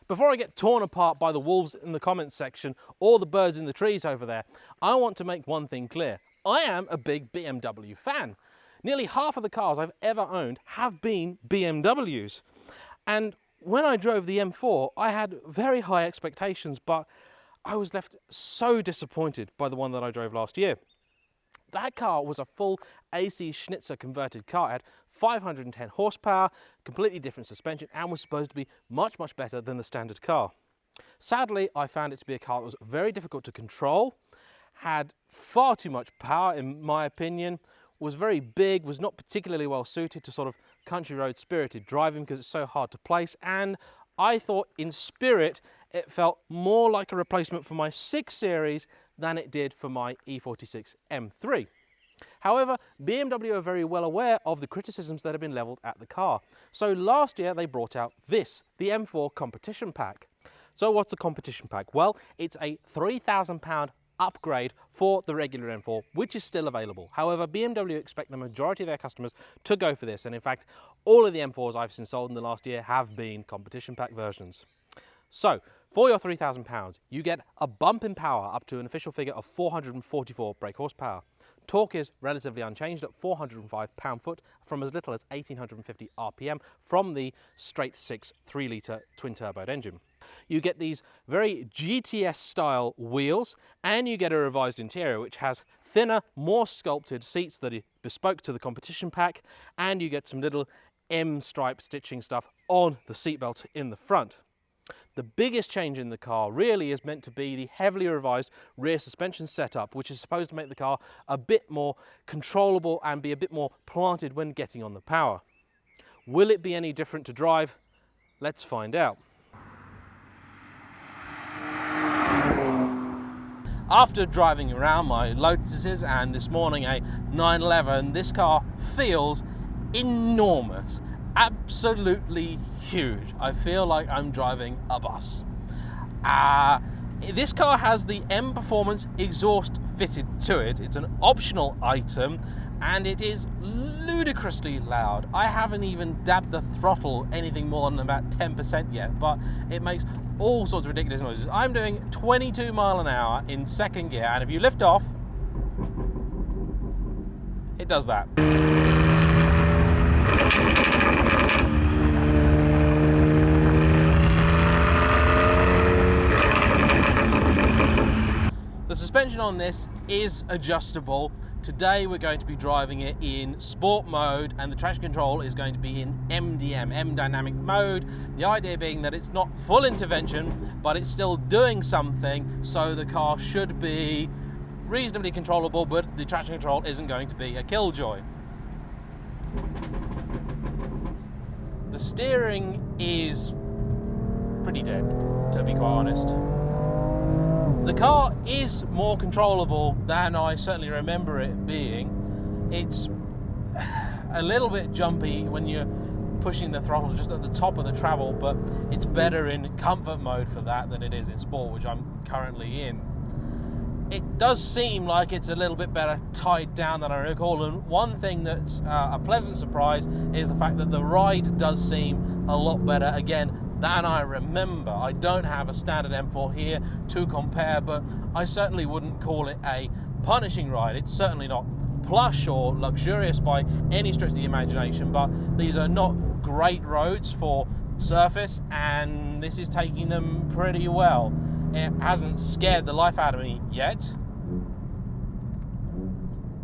Before I get torn apart by the wolves in the comments section or the birds in the trees over there, I want to make one thing clear. I am a big BMW fan. Nearly half of the cars I've ever owned have been BMWs. And when I drove the M4, I had very high expectations, but I was left so disappointed by the one that I drove last year. That car was a full AC Schnitzer converted car. It had 510 horsepower, completely different suspension, and was supposed to be much, much better than the standard car. Sadly, I found it to be a car that was very difficult to control, had far too much power in my opinion, was very big, was not particularly well suited to sort of country road spirited driving because it's so hard to place, and I thought in spirit it felt more like a replacement for my 6 Series than it did for my E46 M3. However, BMW are very well aware of the criticisms that have been levelled at the car. So last year they brought out this, the M4 Competition Pack. So what's the Competition Pack? Well, it's a £3,000 upgrade for the regular M4, which is still available. However, BMW expect the majority of their customers to go for this, and in fact, all of the M4s I've seen sold in the last year have been Competition Pack versions. So, for your £3,000, you get a bump in power up to an official figure of 444 brake horsepower. Torque is relatively unchanged at 405 pound-foot from as little as 1850 RPM from the straight 6 3-litre twin-turbo engine. You get these very GTS-style wheels, and you get a revised interior which has thinner, more sculpted seats that are bespoke to the Competition Pack, and you get some little M-stripe stitching stuff on the seatbelt in the front. The biggest change in the car really is meant to be the heavily revised rear suspension setup, which is supposed to make the car a bit more controllable and be a bit more planted when getting on the power. Will it be any different to drive? Let's find out. After driving around my Lotuses and this morning a 911, this car feels enormous. Absolutely huge. I feel like I'm driving a bus. This car has the M Performance exhaust fitted to it. It's an optional item and it is ludicrously loud. I haven't even dabbed the throttle anything more than about 10% yet, but it makes all sorts of ridiculous noises. I'm doing 22 miles an hour in second gear, and if you lift off, it does that. The suspension on this is adjustable. Today we're going to be driving it in sport mode, and the traction control is going to be in MDM, M dynamic mode. The idea being that it's not full intervention, but it's still doing something, so the car should be reasonably controllable, but the traction control isn't going to be a killjoy. The steering is pretty dead, to be quite honest. The car is more controllable than I certainly remember it being. It's a little bit jumpy when you're pushing the throttle just at the top of the travel, but it's better in comfort mode for that than it is in sport, which I'm currently in. It does seem like it's a little bit better tied down than I recall, and one thing that's a pleasant surprise is the fact that the ride does seem a lot better again than I remember. I don't have a standard M4 here to compare, but I certainly wouldn't call it a punishing ride. It's certainly not plush or luxurious by any stretch of the imagination, but these are not great roads for surface, and this is taking them pretty well. It hasn't scared the life out of me yet.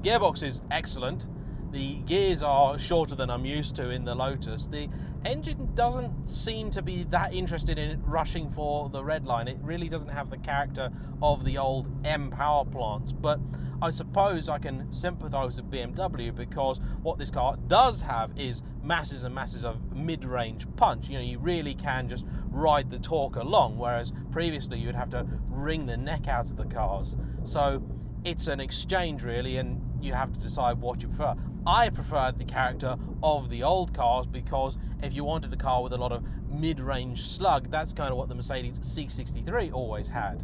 Gearbox is excellent. The gears are shorter than I'm used to in the Lotus. The engine doesn't seem to be that interested in rushing for the red line. It really doesn't have the character of the old M power plants, but I suppose I can sympathise with BMW because what this car does have is masses and masses of mid-range punch. You know, you really can just ride the torque along, whereas previously you'd have to wring the neck out of the cars. So it's an exchange really, and you have to decide what you prefer. I prefer the character of the old cars because if you wanted a car with a lot of mid-range slug, that's kind of what the Mercedes C63 always had.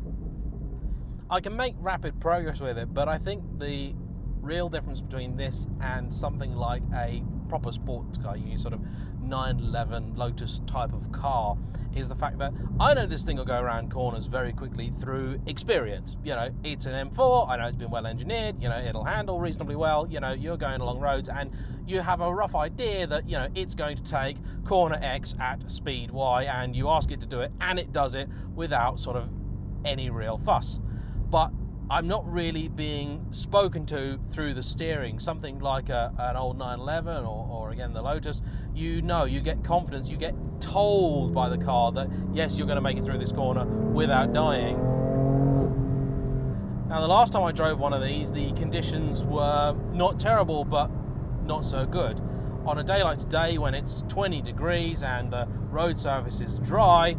I can make rapid progress with it, but I think the real difference between this and something like a proper sports car, you sort of 911 Lotus type of car is the fact that I know this thing will go around corners very quickly through experience. You know, it's an M4, I know it's been well engineered, you know, it'll handle reasonably well, you know, you're going along roads and you have a rough idea that, you know, it's going to take corner X at speed Y, and you ask it to do it and it does it without sort of any real fuss. But I'm not really being spoken to through the steering. Something like an old 911 or again the Lotus, you know, you get confidence, you get told by the car that yes, you're going to make it through this corner without dying. Now the last time I drove one of these, the conditions were not terrible but not so good. On a day like today when it's 20 degrees and the road surface is dry,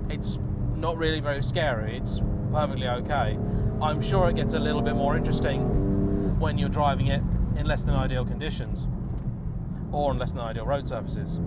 it's not really very scary, it's perfectly okay. I'm sure it gets a little bit more interesting when you're driving it in less than ideal conditions or on less than ideal road surfaces.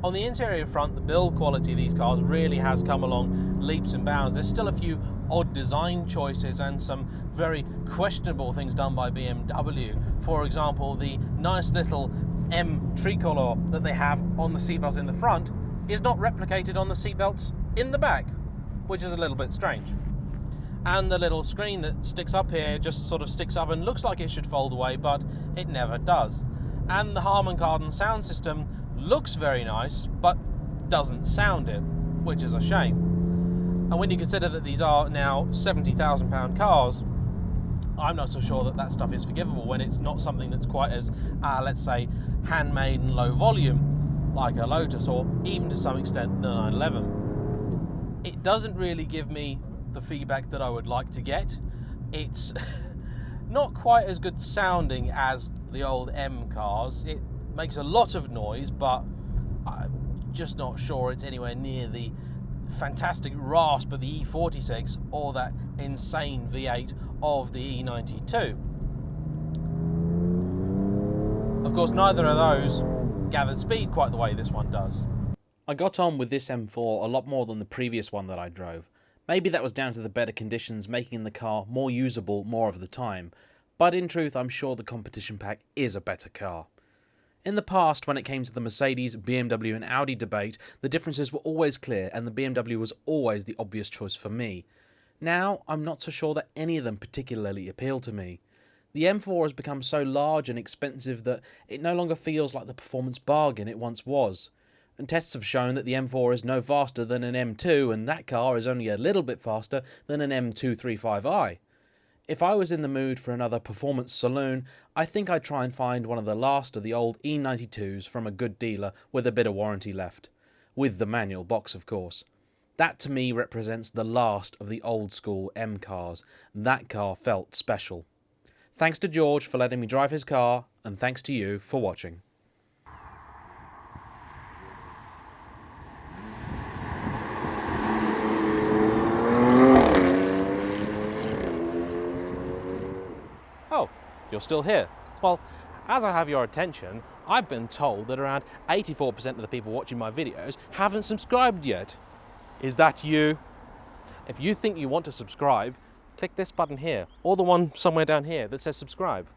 On the interior front, the build quality of these cars really has come along leaps and bounds. There's still a few odd design choices and some very questionable things done by BMW. For example, the nice little M tricolor that they have on the seatbelts in the front is not replicated on the seatbelts in the back, which is a little bit strange. And the little screen that sticks up here just sort of sticks up and looks like it should fold away, but it never does. And the Harman Kardon sound system looks very nice, but doesn't sound it, which is a shame. And when you consider that these are now £70,000 cars, I'm not so sure that that stuff is forgivable when it's not something that's quite as, let's say, handmade and low volume, like a Lotus, or even to some extent the 911. It doesn't really give me the feedback that I would like to get. It's not quite as good sounding as the old M cars. It makes a lot of noise, but I'm just not sure it's anywhere near the fantastic rasp of the E46 or that insane V8 of the E92. Of course, neither of those gathered speed quite the way this one does. I got on with this M4 a lot more than the previous one that I drove. Maybe that was down to the better conditions making the car more usable more of the time, but in truth I'm sure the Competition Pack is a better car. In the past, when it came to the Mercedes, BMW and Audi debate, the differences were always clear and the BMW was always the obvious choice for me. Now, I'm not so sure that any of them particularly appeal to me. The M4 has become so large and expensive that it no longer feels like the performance bargain it once was. And tests have shown that the M4 is no faster than an M2, and that car is only a little bit faster than an M235i. If I was in the mood for another performance saloon, I think I'd try and find one of the last of the old E92s from a good dealer with a bit of warranty left. With the manual box, of course. That to me represents the last of the old school M cars. That car felt special. Thanks to George for letting me drive his car, and thanks to you for watching. Oh, you're still here. Well, as I have your attention, I've been told that around 84% of the people watching my videos haven't subscribed yet. Is that you? If you think you want to subscribe, click this button here, or the one somewhere down here that says subscribe.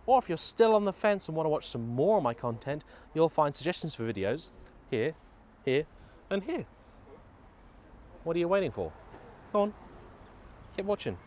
Or if you're still on the fence and want to watch some more of my content, you'll find suggestions for videos here, here, and here. What are you waiting for? Go on, keep watching.